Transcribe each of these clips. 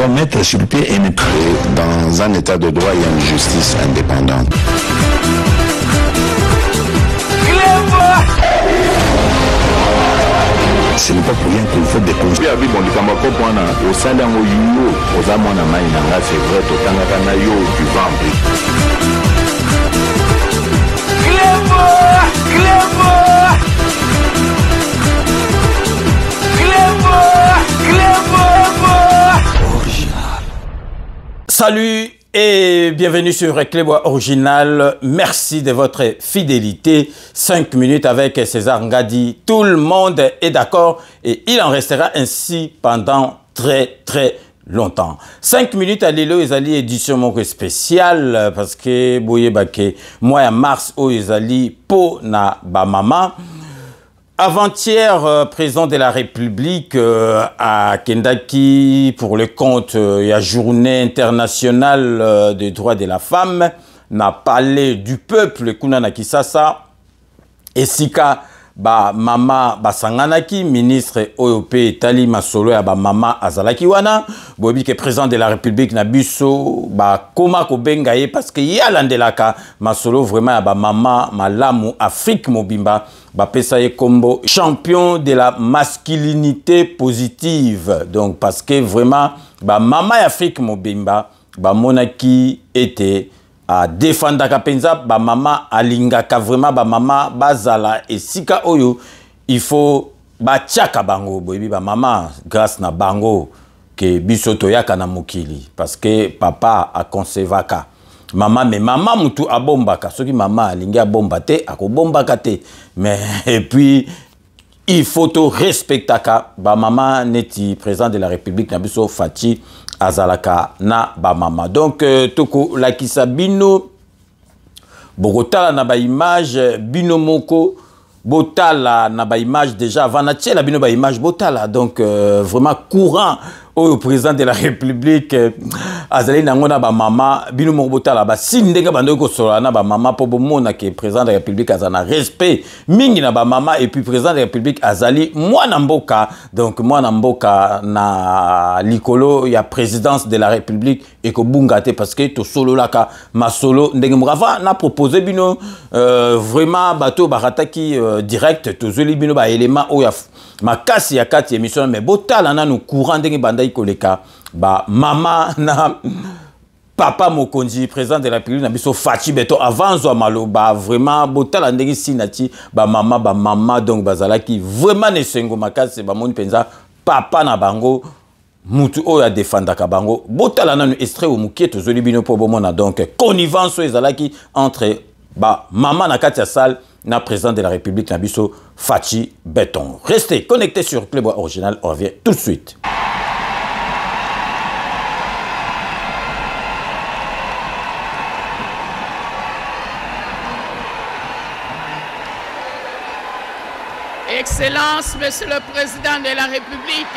doit mettre sur pied et dans un état de droit, il y a une justice indépendante. Ce n'est pas pour rien qu'il faut des conseils. Salut et bienvenue sur Clébois Original. Merci de votre fidélité. 5 minutes avec César Ngadi. Tout le monde est d'accord et il en restera ainsi pendant très longtemps. 5 minutes à Lilo Ezali édition mon spéciale parce que boye bake mois mars o Ezali po na ba mama. Avant-hier, président de la République à Kendaki, pour le compte de la Journée internationale des droits de la femme, n'a parlé du peuple Kunana Kisasa, et Sika, mama Basanganaki, ministre OEP Tali Masolo, mama Azalaki Wana, Bobi que président de la République Nabuso, Koma Kobengaye, parce qu'il y a l'andelaka Masolo, vraiment, mama Malamu Afrique Mobimba. Bapesaye Kombo, champion de la masculinité positive. Donc, parce que vraiment, Mama Afrique Mobimba, Monaki était à défendre Kapenza, Mama Alingaka, vraiment, Mama Bazala et Sika Oyo, il faut Tchaka Bango, Mama, grâce na Bango, que Bisoto Yaka na Mokili. Parce que papa a conservaka. Maman, mais maman mutu abombaka. Ce qui maman alingi abombate, ako bombaka te. Mais et puis il faut tout respecter ba maman neti président de la République Nabiso Fati Azalaka na ba maman. Donc toko la kisabino Bogota na ba image bino moko botala na ba image déjà avant na la bino ba image botala donc vraiment courant au président de la République azali nangona ba mama bino mobotala ba sindenge bando ko sola na ba mama po bomona que président de la République azana respect mingi na ba mama et puis président de la République azali mwana mboka donc mwana mboka na likolo ya présidence de la République et ko bungate parce que to solo laka masolo ndenge mrava na proposé bino vraiment bato barataki direct to zoli bino ba élément o ya makasi ya kati émission mais botala na nous courant ndenge banda ikoleka ba mama na papa Mokonzi président de la République na biso Fachi Beto avant zo maloba vraiment botala ndenge sinati ba mama donc bazalaki vraiment ne sengo makasi ba moni penza papa na bango mutu oya defendaka bango botala na nous extrait au mukie to zoli bino po bomona donc connivence ezalaki entre ba mama na kati ya salle na président de la République Nabiso Fachi Beton. Restez connectés sur Playboy Original, on revient tout de suite. Excellence, Monsieur le Président de la République,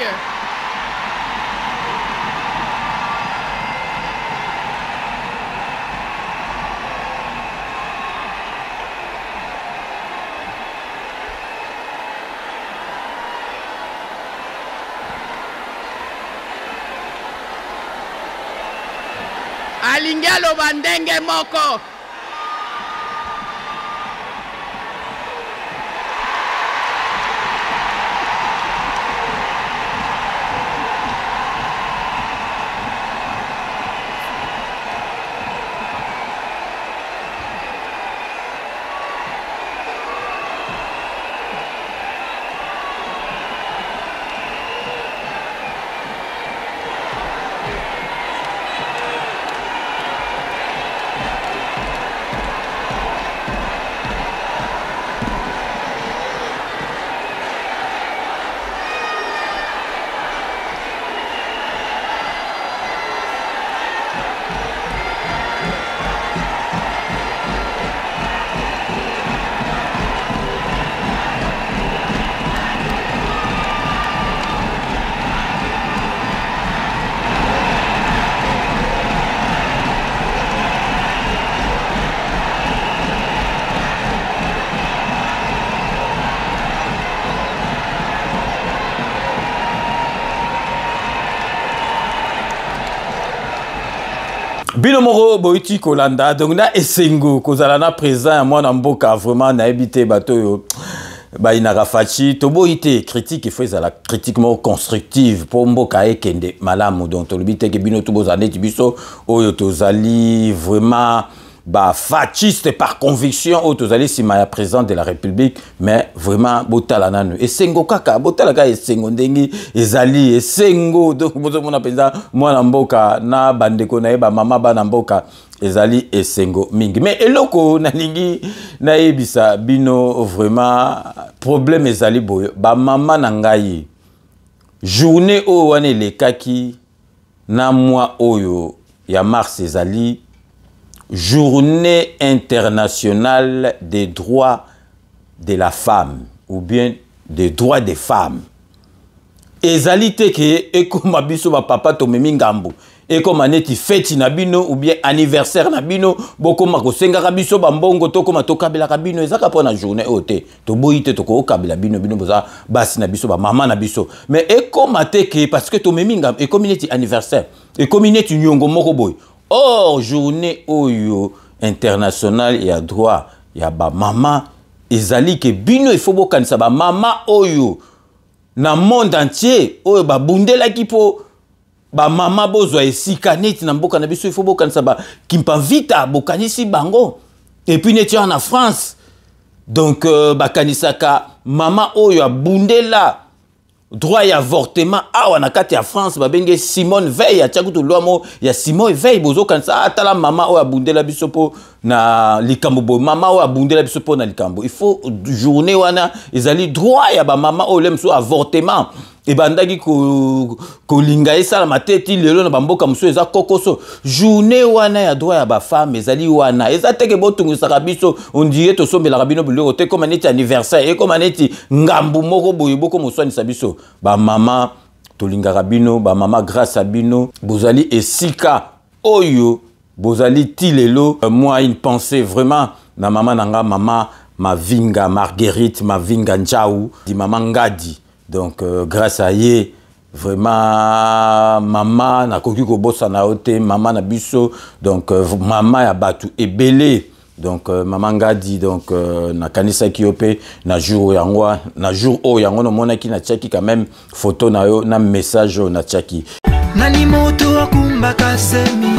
Alingalo Bandenge Moko. Bino moko boiti kolanda donc na esengo kozala na présent moi na mboka vraiment na ebité bato yo ba inaka fachi to boite critique il faut la critique mo constructive pour mboka ekende malamu donc to lobite ke bino to bozane biso oyo tozali vraiment bah fasciste par conviction au tozali sima ya président de la République mais vraiment botala nanu esengo kaka botala ka esengo ndengi ezali esengo donc bozo mona penza mwana mboka na bandeko na eba mama bana mboka ezali esengo mingi mais eloko na lingi na ebisa bino vraiment problème ezali boyo ba mama na ngai journée o wane lekaki na mois oyo ya mars ezali Journée internationale des droits de la femme ou bien des droits des femmes. Ezali teke ekoma biso ba papa to memi ngambo ekoma neti fête na bino ou bien anniversaire na bino bokoma ko senga biso ba mbongo to koma to kabela ka bino ezaka pona journée ote to boyite to ko kabela bino bino boza basi na biso ba mama na biso mais ekoma teke parce que to memi ngambo ekomi neti anniversaire ekomi neti nyongo moko boy. Or, journée oyo internationale ya droit ya ba mama ezali ke bino il faut bokanisa ba mama oyo na monde entier oyo ba bundela ki po ba mama bozwa esika neti na mboka na biso il faut bokanisa ba kimpa vita bokanisi bango et puis neti en France donc ba kanisaka mama oyo abundela droit ya avortement awa na kati ya France babenge Simone Veil ya tchakutu loamo ya Simone Veil bozo kanisa atala mama o abundela biso po na likambo bo mama o abundela biso po na likambo il faut journée wana ezali droit ya ba mama o lemso avortement et bandaki ko linga esala mateti lelo na bamboka muso eza kokoso journée wana ya droit ya ba femme ezali wana eza teke botungisa biso on dit to sombela bino biloko te comme neti anniversaire et comme neti ngambu moko boye boko muswani sabiso ba mama to linga bino ba mama grâce à bino bozali esika oyo bozali tilelo moi une pensée vraiment na mama nanga mama Mavinga Marguerite Mavinga Njaou di mama Ngadi. Donc, grâce à ye, vraiment, maman na koki ko bossa na ote, maman na biso, donc, maman ya batu ebele. Donc, maman Ngadi, donc, na kanisa kiope, na jour o yango no mona ki na tchaki quand même, photo na yo, na message na tchaki. Nani moto akumbaka semi,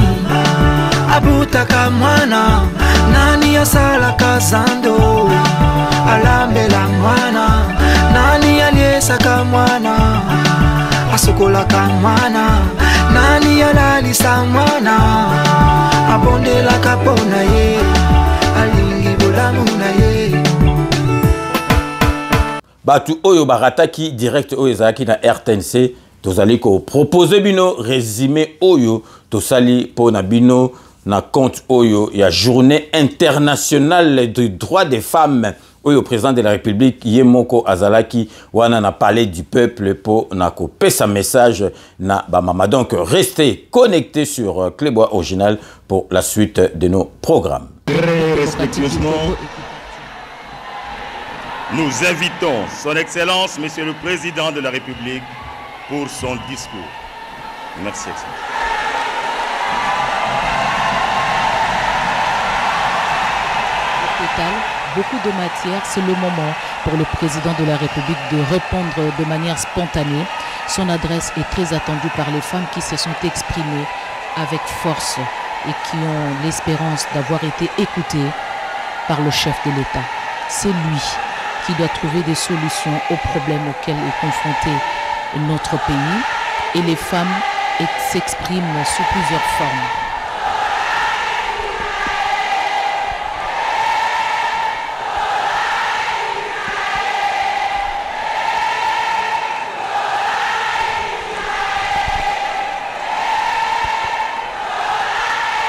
abutaka mwana, nani asala kazando, alambela mwana. Nani aliesaka mwana asokolaka mwana nani alalisa mwana abondelaka pona ye alingi bolamu na ye batu oyo barataki direct oyo ezalaki na RTNC tozali ko proposer bino résumé oyo tosali pona bino na compte oyo ya journée internationale des droits des femmes au président de la République Yemoko Azalaki wana na parlé du peuple pour na ko pesa message na ba mama. Donc restez connectés sur Clébois Original pour la suite de nos programmes. Très respectueusement, nous invitons son Excellence Monsieur le Président de la République pour son discours. Merci Excellence. Beaucoup de matière, c'est le moment pour le président de la République de répondre de manière spontanée. Son adresse est très attendue par les femmes qui se sont exprimées avec force et qui ont l'espérance d'avoir été écoutées par le chef de l'État. C'est lui qui doit trouver des solutions aux problèmes auxquels est confronté notre pays et les femmes s'expriment sous plusieurs formes.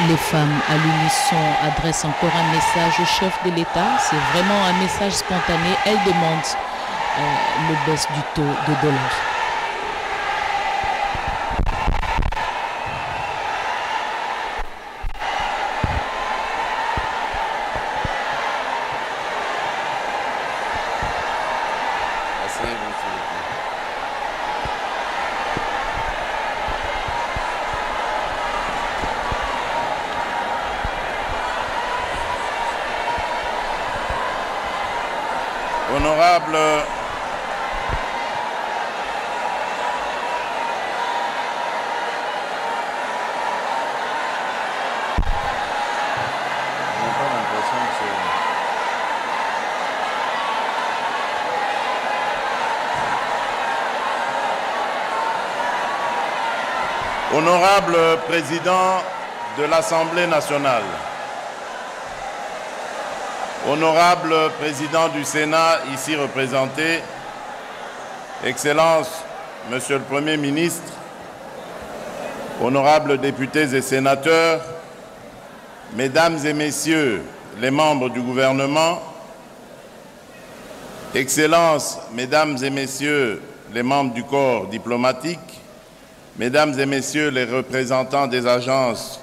Les femmes à l'unisson adressent encore un message au chef de l'État. C'est vraiment un message spontané. Elles demandent le baisse du taux de dollar. Honorable Président de l'Assemblée nationale, Honorable Président du Sénat ici représenté, Excellence, Monsieur le Premier ministre, honorables députés et sénateurs, Mesdames et Messieurs les membres du gouvernement, Excellences, Mesdames et Messieurs les membres du corps diplomatique, Mesdames et Messieurs les représentants des agences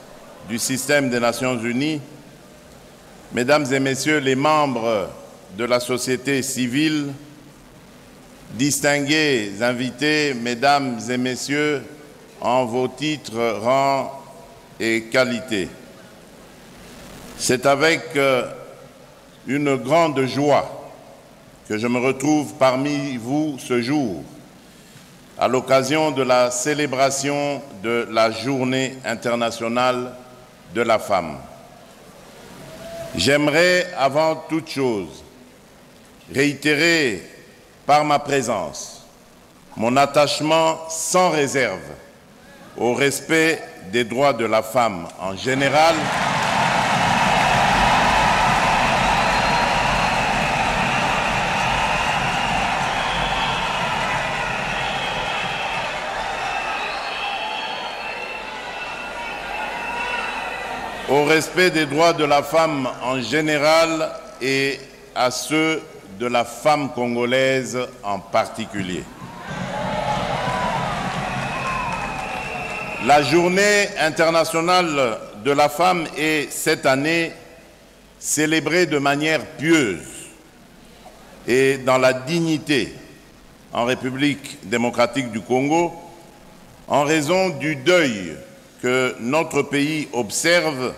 du système des Nations Unies, Mesdames et Messieurs les membres de la société civile, distingués invités, Mesdames et Messieurs, en vos titres, rangs et qualités. C'est avec une grande joie que je me retrouve parmi vous ce jour, à l'occasion de la célébration de la Journée internationale de la femme. J'aimerais avant toute chose réitérer par ma présence mon attachement sans réserve au respect des droits de la femme en général et à ceux de la femme congolaise en particulier. La Journée internationale de la femme est cette année célébrée de manière pieuse et dans la dignité en République démocratique du Congo en raison du deuil que notre pays observe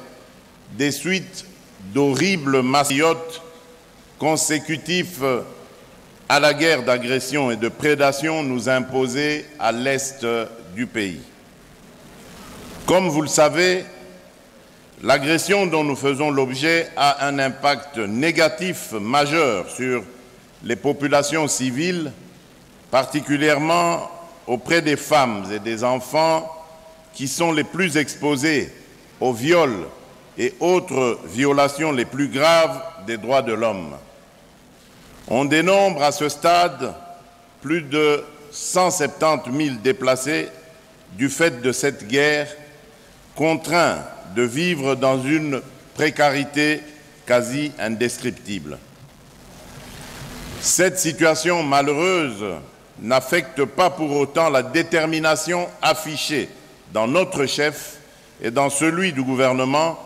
des suites d'horribles massacres consécutifs à la guerre d'agression et de prédation nous imposée à l'est du pays. Comme vous le savez, l'agression dont nous faisons l'objet a un impact négatif majeur sur les populations civiles, particulièrement auprès des femmes et des enfants qui sont les plus exposés aux viols et autres violations les plus graves des droits de l'homme. On dénombre à ce stade plus de 170 000 déplacés du fait de cette guerre, contraints de vivre dans une précarité quasi indescriptible. Cette situation malheureuse n'affecte pas pour autant la détermination affichée dans notre chef et dans celui du gouvernement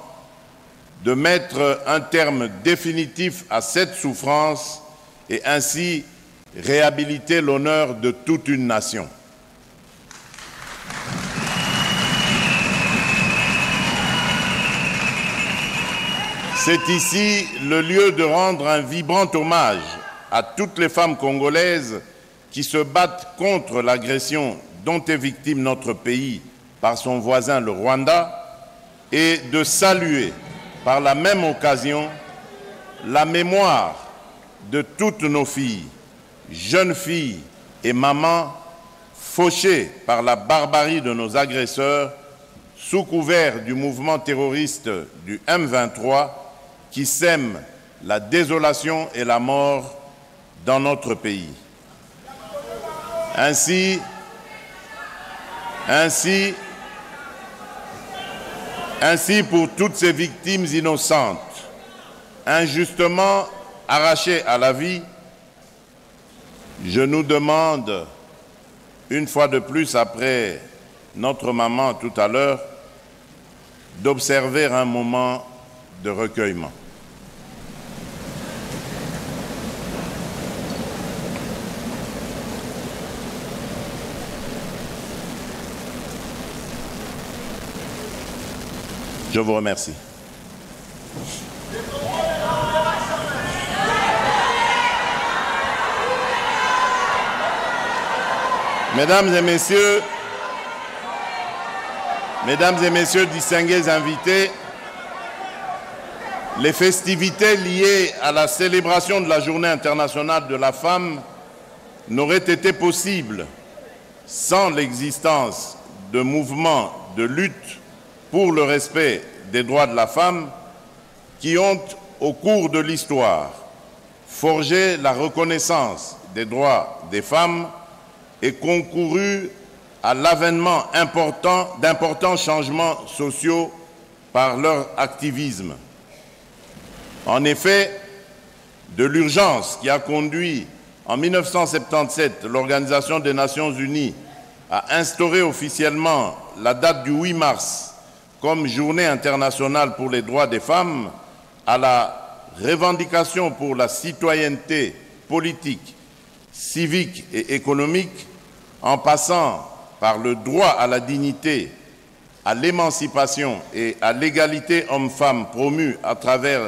de mettre un terme définitif à cette souffrance et ainsi réhabiliter l'honneur de toute une nation. C'est ici le lieu de rendre un vibrant hommage à toutes les femmes congolaises qui se battent contre l'agression dont est victime notre pays par son voisin le Rwanda et de saluer par la même occasion la mémoire de toutes nos filles, jeunes filles et mamans fauchées par la barbarie de nos agresseurs sous couvert du mouvement terroriste du M23 qui sème la désolation et la mort dans notre pays. Ainsi, pour toutes ces victimes innocentes, injustement arrachées à la vie, je nous demande, une fois de plus après notre maman tout à l'heure, d'observer un moment de recueillement. Je vous remercie. Mesdames et messieurs, distingués invités, les festivités liées à la célébration de la Journée internationale de la femme n'auraient été possibles sans l'existence de mouvements de lutte pour le respect des droits de la femme qui ont, au cours de l'histoire, forgé la reconnaissance des droits des femmes et concouru à l'avènement d'importants changements sociaux par leur activisme. En effet, de l'urgence qui a conduit en 1977 l'Organisation des Nations Unies à instaurer officiellement la date du 8 mars comme Journée internationale pour les droits des femmes, à la revendication pour la citoyenneté politique, civique et économique, en passant par le droit à la dignité, à l'émancipation et à l'égalité homme-femme promus à travers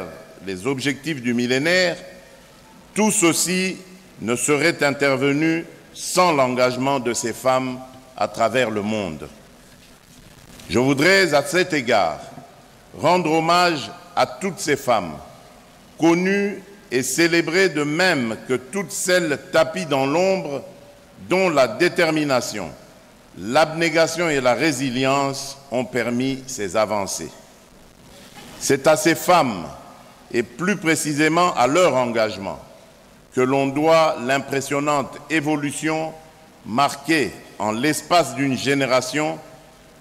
les objectifs du millénaire, tout ceci ne serait intervenu sans l'engagement de ces femmes à travers le monde. Je voudrais à cet égard rendre hommage à toutes ces femmes, connues et célébrées de même que toutes celles tapies dans l'ombre, dont la détermination, l'abnégation et la résilience ont permis ces avancées. C'est à ces femmes, et plus précisément à leur engagement, que l'on doit l'impressionnante évolution marquée en l'espace d'une génération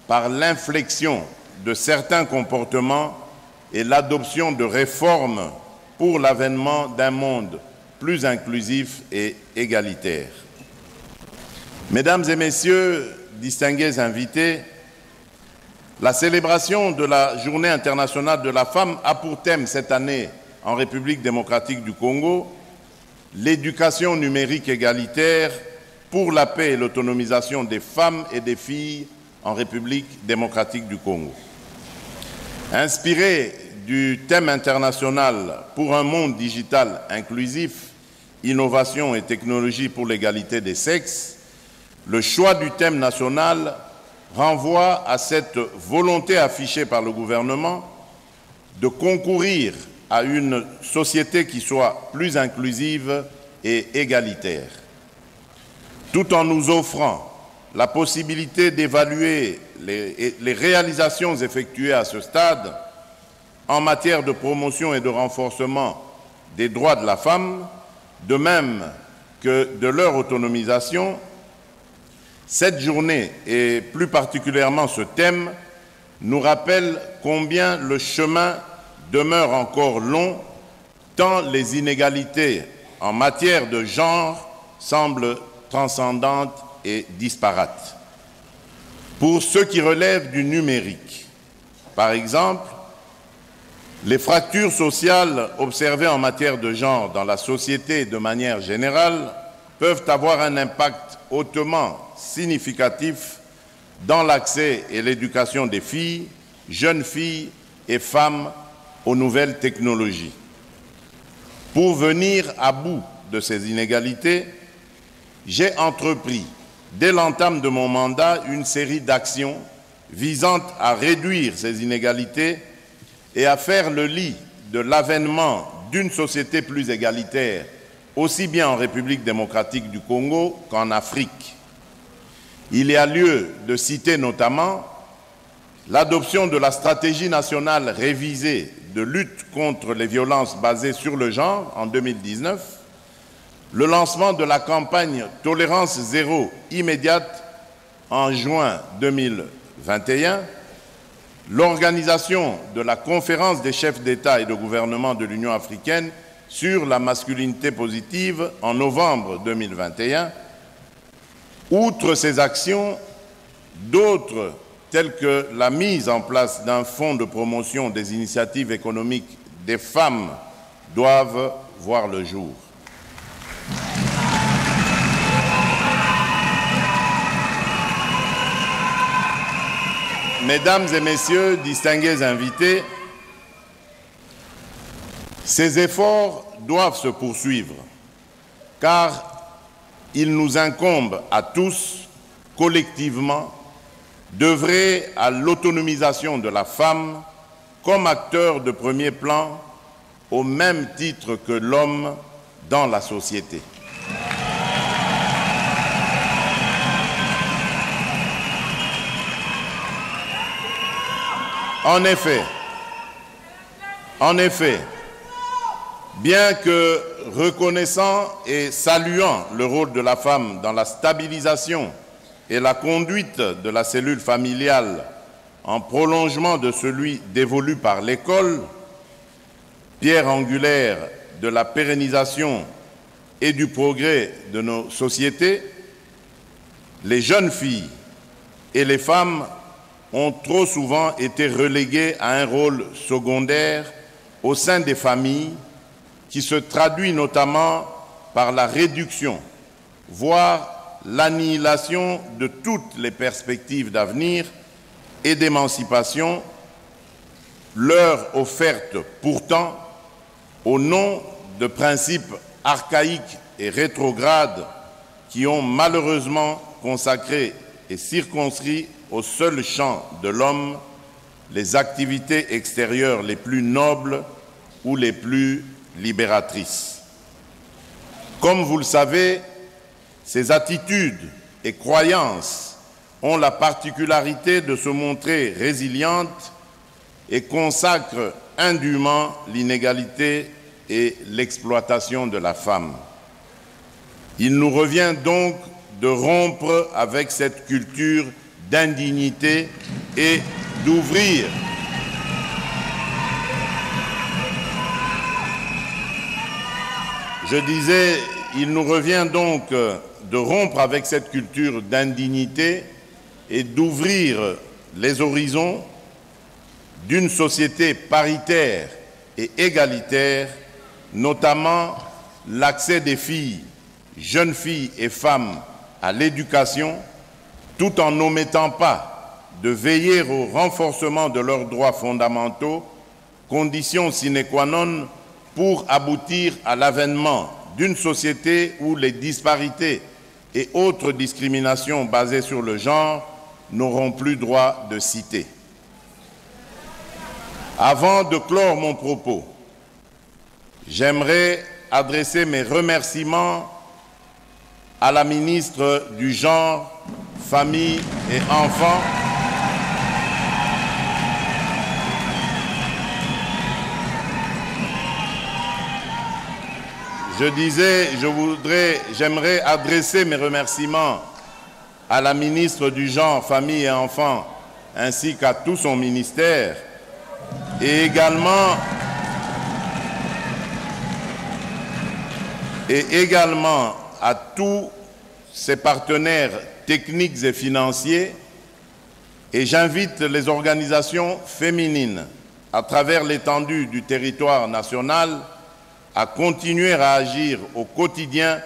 par l'inflexion de certains comportements et l'adoption de réformes pour l'avènement d'un monde plus inclusif et égalitaire. Mesdames et messieurs, distingués invités, la célébration de la Journée internationale de la femme a pour thème cette année en République démocratique du Congo l'éducation numérique égalitaire pour la paix et l'autonomisation des femmes et des filles en République démocratique du Congo. Inspiré du thème international pour un monde digital inclusif, innovation et technologie pour l'égalité des sexes, le choix du thème national renvoie à cette volonté affichée par le gouvernement de concourir à une société qui soit plus inclusive et égalitaire, tout en nous offrant la possibilité d'évaluer les réalisations effectuées à ce stade en matière de promotion et de renforcement des droits de la femme, de même que de leur autonomisation. Cette journée, et plus particulièrement ce thème, nous rappelle combien le chemin demeure encore long, tant les inégalités en matière de genre semblent transcendantes et disparates. Pour ce qui relève du numérique, par exemple, les fractures sociales observées en matière de genre dans la société de manière générale peuvent avoir un impact hautement significatif dans l'accès et l'éducation des filles, jeunes filles et femmes aux nouvelles technologies. Pour venir à bout de ces inégalités, j'ai entrepris, dès l'entame de mon mandat, une série d'actions visant à réduire ces inégalités et à faire le lit de l'avènement d'une société plus égalitaire, aussi bien en République démocratique du Congo qu'en Afrique. Il y a lieu de citer notamment l'adoption de la stratégie nationale révisée de lutte contre les violences basées sur le genre en 2019, le lancement de la campagne Tolérance zéro immédiate en juin 2021, l'organisation de la conférence des chefs d'État et de gouvernement de l'Union africaine sur la masculinité positive en novembre 2021. Outre ces actions, d'autres, telles que la mise en place d'un fonds de promotion des initiatives économiques des femmes, doivent voir le jour. Mesdames et messieurs, distingués invités, ces efforts doivent se poursuivre, car il nous incombe à tous collectivement d'œuvrer à l'autonomisation de la femme comme acteur de premier plan au même titre que l'homme dans la société. En effet, bien que reconnaissant et saluant le rôle de la femme dans la stabilisation et la conduite de la cellule familiale en prolongement de celui dévolu par l'école, pierre angulaire de la pérennisation et du progrès de nos sociétés, les jeunes filles et les femmes ont trop souvent été reléguées à un rôle secondaire au sein des familles qui se traduit notamment par la réduction, voire l'annihilation de toutes les perspectives d'avenir et d'émancipation leur offertes pourtant au nom de principes archaïques et rétrogrades qui ont malheureusement consacré et circonscrit au seul champ de l'homme les activités extérieures les plus nobles ou les plus libératrices. Comme vous le savez, ces attitudes et croyances ont la particularité de se montrer résilientes et consacrent indûment l'inégalité et l'exploitation de la femme. Il nous revient donc de rompre avec cette culture d'indignité et d'ouvrir Je disais, il nous revient donc de rompre avec cette culture d'indignité et d'ouvrir les horizons d'une société paritaire et égalitaire, notamment l'accès des filles, jeunes filles et femmes à l'éducation, tout en n'omettant pas de veiller au renforcement de leurs droits fondamentaux, condition sine qua non pour aboutir à l'avènement d'une société où les disparités et autres discriminations basées sur le genre n'auront plus droit de cité. Avant de clore mon propos, j'aimerais adresser mes remerciements à la ministre du Genre, Famille et Enfants, j'aimerais adresser mes remerciements à la ministre du Genre, Famille et Enfants, ainsi qu'à tout son ministère, et également à tous ses partenaires techniques et financiers, et j'invite les organisations féminines à travers l'étendue du territoire national à continuer à agir au quotidien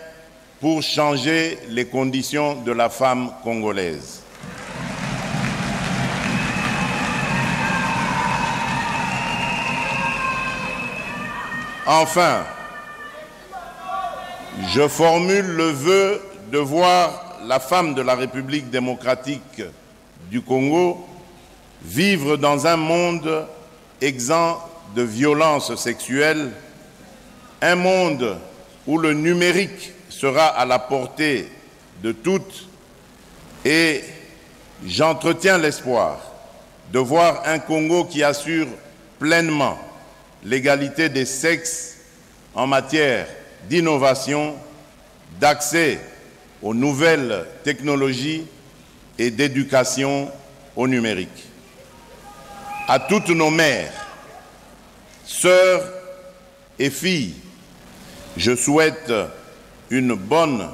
pour changer les conditions de la femme congolaise. Enfin, je formule le vœu de voir la femme de la République démocratique du Congo vivre dans un monde exempt de violences sexuelles, un monde où le numérique sera à la portée de toutes, et j'entretiens l'espoir de voir un Congo qui assure pleinement l'égalité des sexes en matière d'innovation, d'accès aux nouvelles technologies et d'éducation au numérique. À toutes nos mères, sœurs et filles, je souhaite une bonne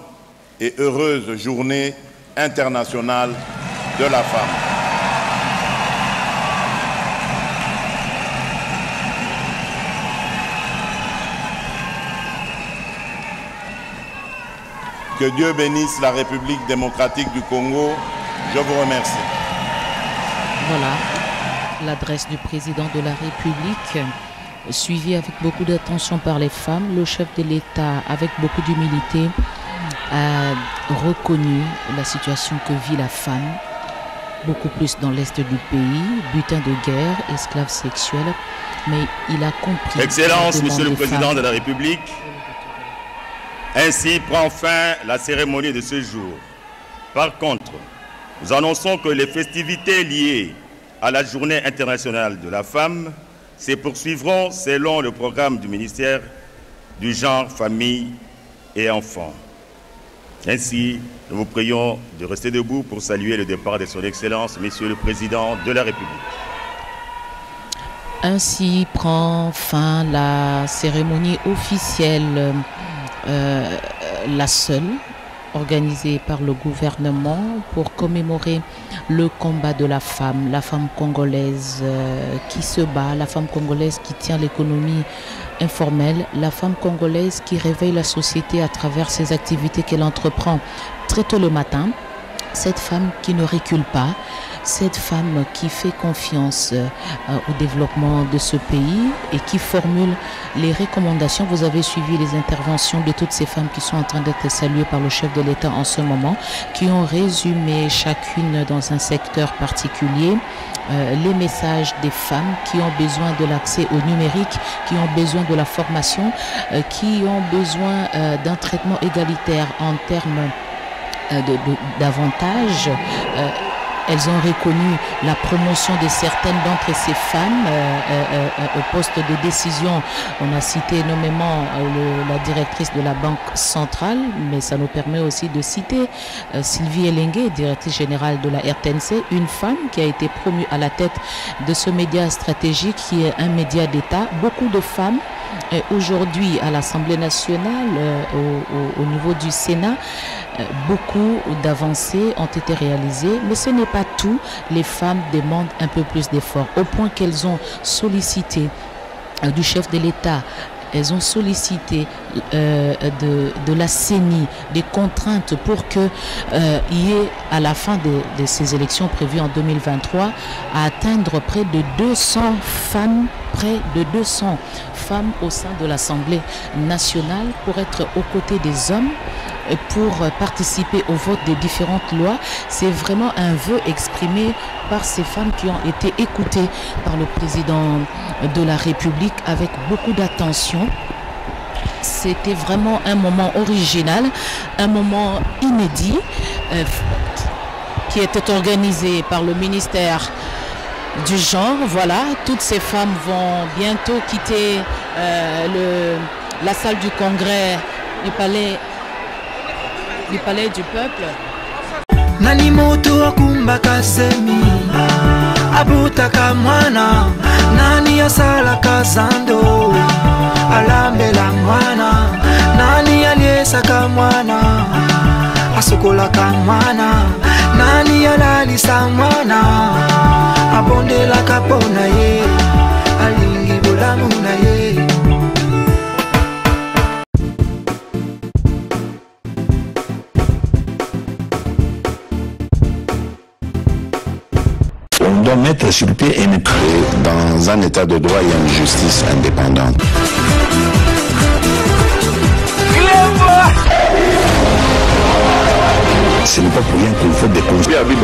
et heureuse journée internationale de la femme. Que Dieu bénisse la République démocratique du Congo. Je vous remercie. Voilà l'adresse du président de la République, suivi avec beaucoup d'attention par les femmes. Le chef de l'État, avec beaucoup d'humilité, a reconnu la situation que vit la femme, beaucoup plus dans l'est du pays, butin de guerre, esclave sexuel, mais il a compris. Excellence, Monsieur le Président de la République, ainsi prend fin la cérémonie de ce jour. Par contre, nous annonçons que les festivités liées à la Journée internationale de la femme se poursuivront selon le programme du ministère du Genre, Famille et Enfants. Ainsi, nous vous prions de rester debout pour saluer le départ de son Excellence, Monsieur le Président de la République. Ainsi prend fin la cérémonie officielle, la seule, organisée par le gouvernement pour commémorer le combat de la femme congolaise qui se bat, la femme congolaise qui tient l'économie informelle, la femme congolaise qui réveille la société à travers ses activités qu'elle entreprend très tôt le matin, cette femme qui ne recule pas, cette femme qui fait confiance au développement de ce pays et qui formule les recommandations. Vous avez suivi les interventions de toutes ces femmes qui sont en train d'être saluées par le chef de l'État en ce moment, qui ont résumé chacune dans un secteur particulier les messages des femmes qui ont besoin de l'accès au numérique, qui ont besoin de la formation, qui ont besoin d'un traitement égalitaire en termes d'avantages. Elles ont reconnu la promotion de certaines d'entre ces femmes au poste de décision. On a cité nommément la directrice de la Banque centrale, mais ça nous permet aussi de citer Sylvie Elengue, directrice générale de la RTNC, une femme qui a été promue à la tête de ce média stratégique qui est un média d'État. Beaucoup de femmes aujourd'hui à l'Assemblée nationale, au niveau du Sénat, beaucoup d'avancées ont été réalisées, mais ce n'est pas tout. Les femmes demandent un peu plus d'efforts, au point qu'elles ont sollicité du chef de l'État, elles ont sollicité de la CENI des contraintes pour qu'il y ait à la fin de ces élections prévues en 2023 à atteindre près de 200 femmes, au sein de l'Assemblée nationale pour être aux côtés des hommes, pour participer au vote des différentes lois. C'est vraiment un vœu exprimé par ces femmes qui ont été écoutées par le président de la République avec beaucoup d'attention. C'était vraiment un moment original, un moment inédit qui était organisé par le ministère du genre. Voilà, toutes ces femmes vont bientôt quitter la salle du congrès du palais du peuple. Nani moto akumbaka semi abutaka mwana nani asala kazando alambela mwana nani aliesaka mwana asukolaka mwana nani alalisa mwana abondelaka pona ye alingi bolamu na ye. On doit mettre sur pied et créer dans un état de droit et une justice indépendante. Ce n'est pas pour rien qu'il faut découvrir. C'est vrai,